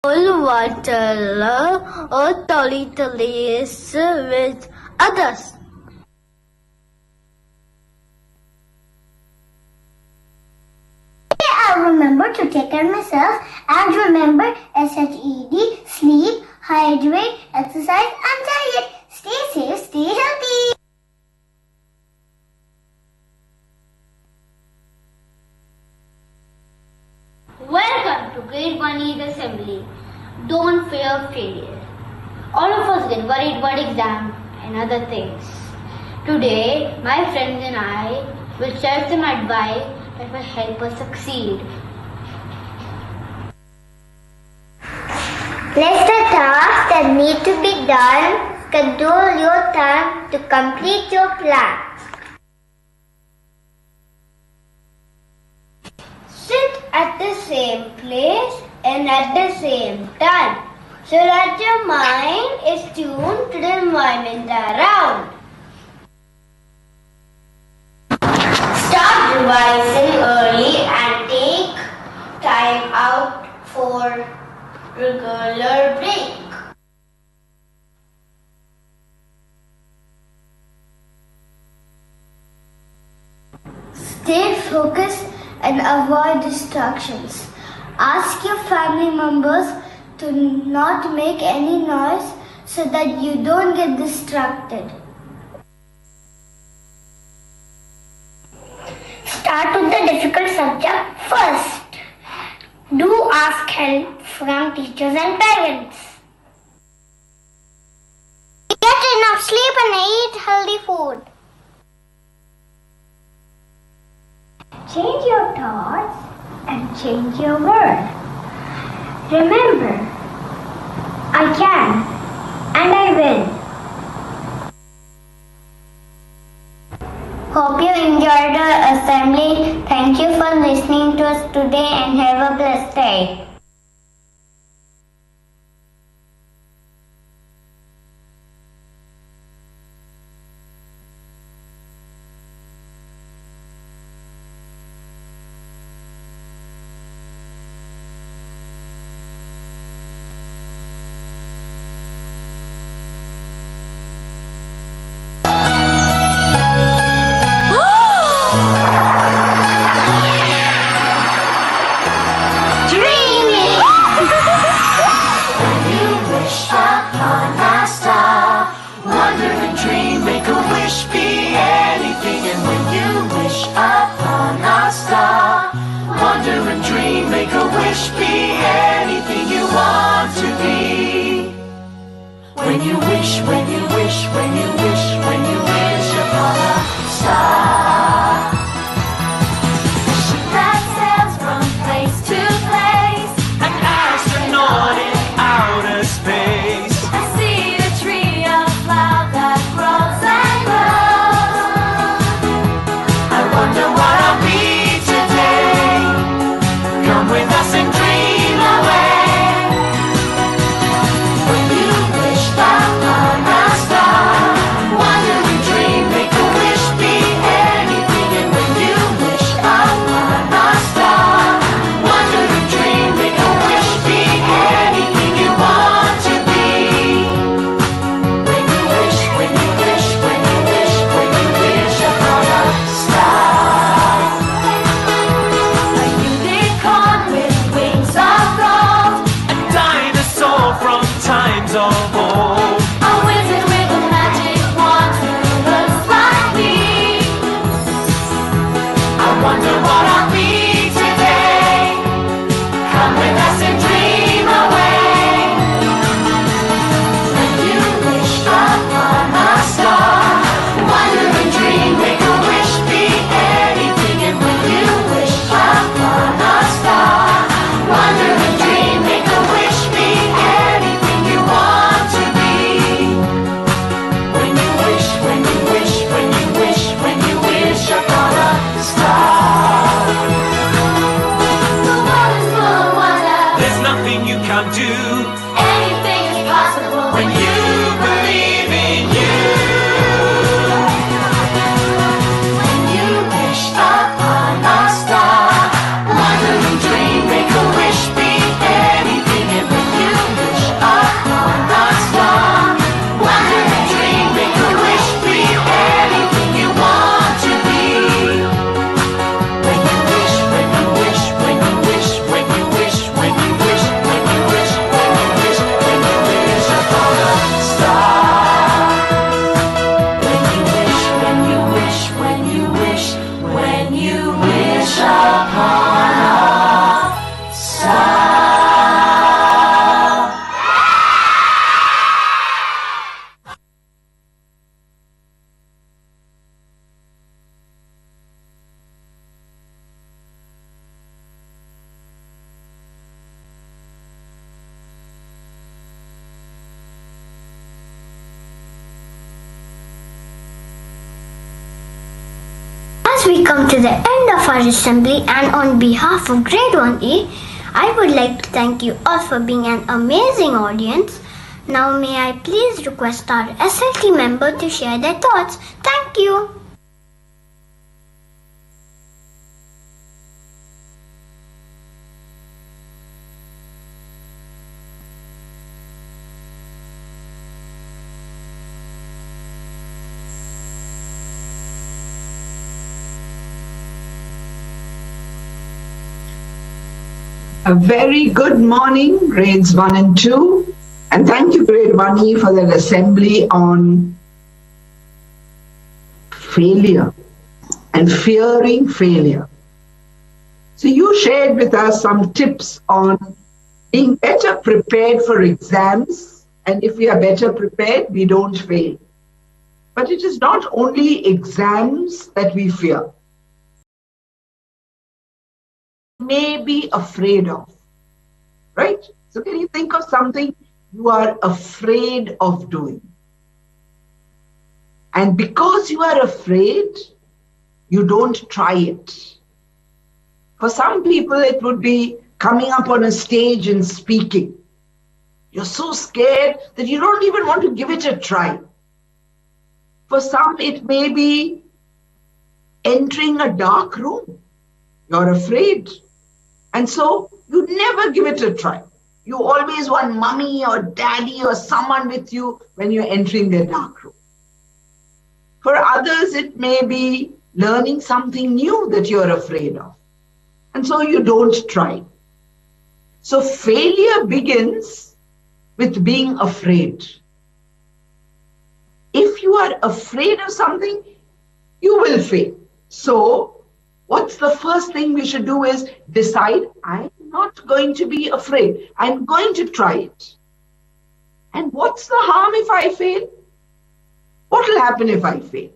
water or toiletries with others. I'll remember to take care of myself and remember SHED, sleep, hydrate, exercise and diet. Stay safe, stay healthy. Welcome to Grade 1E's Assembly. Don't fear failure. All of us get worried about exam and other things. Today, my friends and I will share some advice that will help us succeed. List the tasks that need to be done. Schedule your time to complete your plan. Sit at the same place and at the same time so that your mind is tuned to the environment around. Start revising early and take time out for regular break. Stay focused and avoid distractions. Ask your family members to not make any noise so that you don't get distracted. Start with the difficult subject first. Do ask help from teachers and parents. Get enough sleep and eat healthy food. Change your thoughts and change your world. Remember, I can and I will. Hope you enjoyed the assembly. Thank you for listening to us today and have a blessed day. When you wish, when you wish, when you wish, when you wish upon a star. Ship that sails from place to place, an astronaut in outer space. I see the tree of love that grows and grows. I wonder what I'll be today. Come with us and dream away. we come to the end of our assembly, and on behalf of Grade 1E, I would like to thank you all for being an amazing audience. Now may I please request our SLT member to share their thoughts. Thank you. A very good morning, grades 1 and 2. And thank you, grade 1E, for that assembly on failure and fearing failure. So you shared with us some tips on being better prepared for exams. And if we are better prepared, we don't fail. But it is not only exams that we fear. May be afraid of, right? So can you think of something you are afraid of doing? And because you are afraid, you don't try it. For some people, it would be coming up on a stage and speaking. You're so scared that you don't even want to give it a try. For some, it may be entering a dark room. You're afraid. And so you never give it a try. You always want mommy or daddy or someone with you when you're entering their dark room. For others, it may be learning something new that you're afraid of. And so you don't try. So failure begins with being afraid. If you are afraid of something, you will fail. So what's the first thing we should do is decide, I'm not going to be afraid. I'm going to try it. And what's the harm if I fail? What will happen if I fail?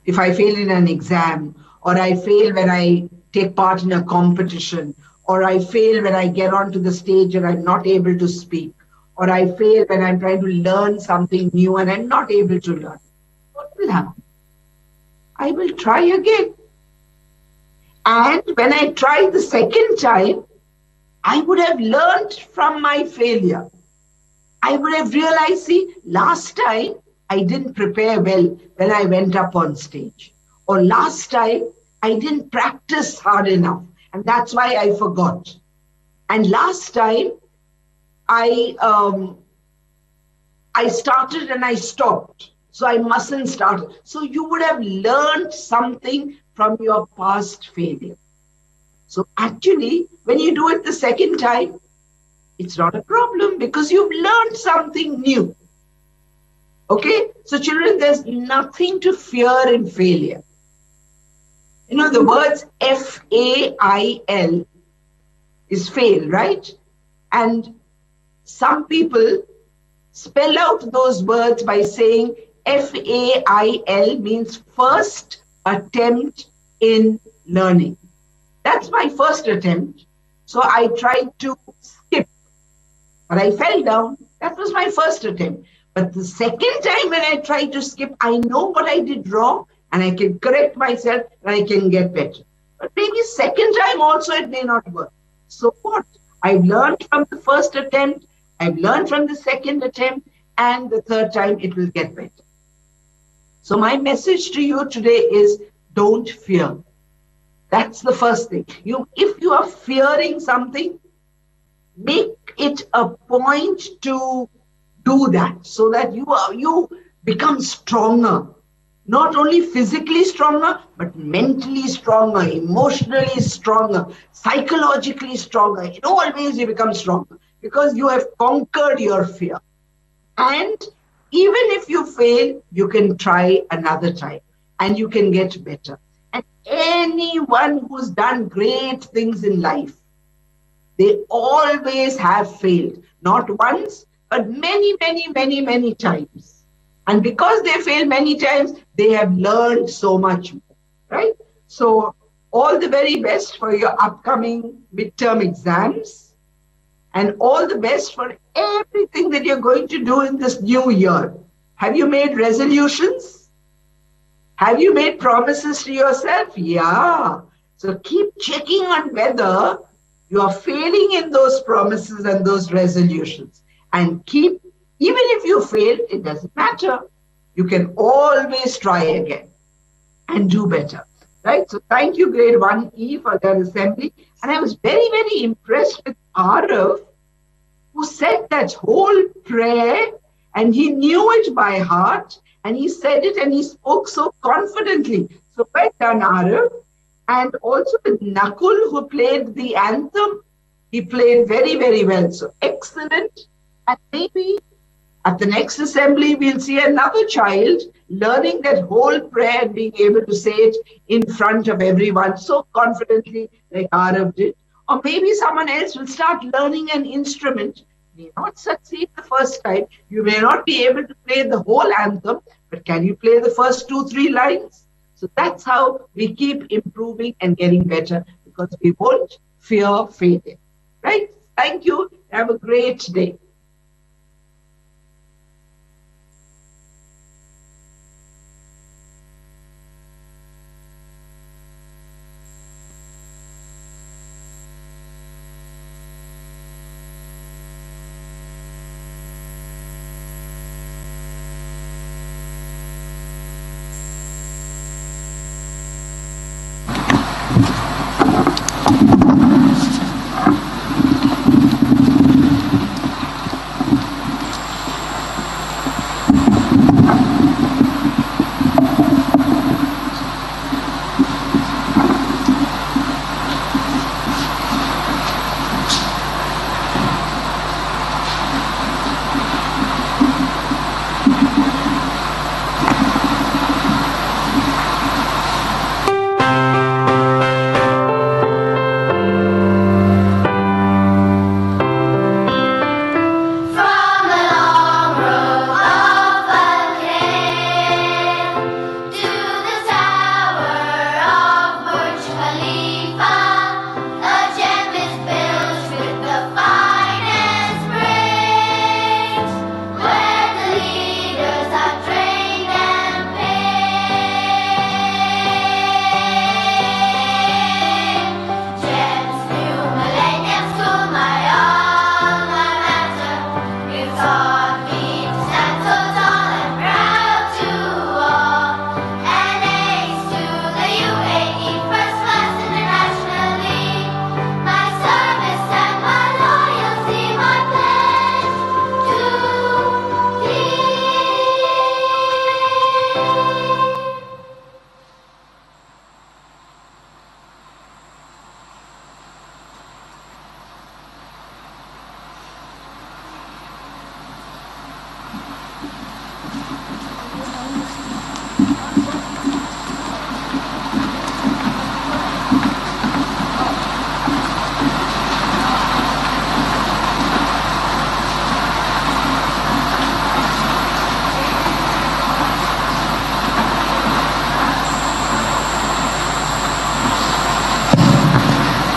If I fail in an exam, or I fail when I take part in a competition, or I fail when I get onto the stage and I'm not able to speak, or I fail when I'm trying to learn something new and I'm not able to learn, what will happen? I will try again. And when I tried the second time, I would have learned from my failure. I would have realized, see, last time I didn't prepare well when I went up on stage. Or last time I didn't practice hard enough. And that's why I forgot. And last time I started and I stopped. So I mustn't start. So you would have learned something from your past failure. So actually, when you do it the second time, it's not a problem because you've learned something new. Okay? So children, there's nothing to fear in failure. You know, the words F-A-I-L is fail, right? And some people spell out those words by saying F-A-I-L means first attempt in learning. That's my first attempt. So I tried to skip, but I fell down. That was my first attempt. But the second time when I tried to skip, I know what I did wrong and I can correct myself and I can get better. But maybe second time also it may not work. So what? I've learned from the first attempt, I've learned from the second attempt, and the third time it will get better. So my message to you today is don't fear. That's the first thing. If you are fearing something, make it a point to do that so that you become stronger. Not only physically stronger, but mentally stronger, emotionally stronger, psychologically stronger. In all ways you become stronger because you have conquered your fear. And even if you fail, you can try another time and you can get better. And anyone who's done great things in life, they always have failed. Not once, but many, many, many, many times. And because they failed many times, they have learned so much more, right? So all the very best for your upcoming midterm exams and all the best for everything that you're going to do in this new year. Have you made resolutions? Have you made promises to yourself? Yeah. So keep checking on whether you are failing in those promises and those resolutions. And keep, even if you fail, it doesn't matter. You can always try again and do better. Right? So thank you, grade 1E, for that assembly. And I was very, very impressed with Arav, who said that whole prayer and he knew it by heart and he said it and he spoke so confidently. So well done, Arav. And also with Nakul, who played the anthem, he played very, very well. So excellent. And maybe at the next assembly, we'll see another child learning that whole prayer and being able to say it in front of everyone so confidently like Arav did. Or maybe someone else will start learning an instrument. May not succeed the first time. You may not be able to play the whole anthem, but can you play the first 2-3 lines? So that's how we keep improving and getting better, because we won't fear failure. Right? Thank you. Have a great day.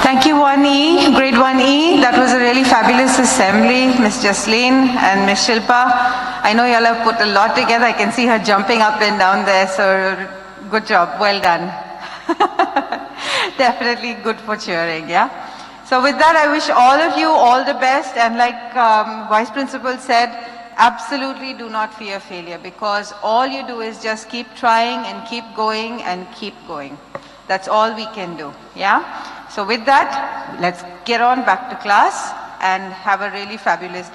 Thank you, 1E, grade 1E. That was a really fabulous assembly, Miss Jasleen and Miss Shilpa. I know y'all have put a lot together. I can see her jumping up and down there, so good job, well done. Definitely good for cheering, yeah? So with that, I wish all of you all the best, and like Vice Principal said, absolutely do not fear failure, because all you do is just keep trying and keep going and keep going. That's all we can do, yeah? So with that, let's get on back to class and have a really fabulous day.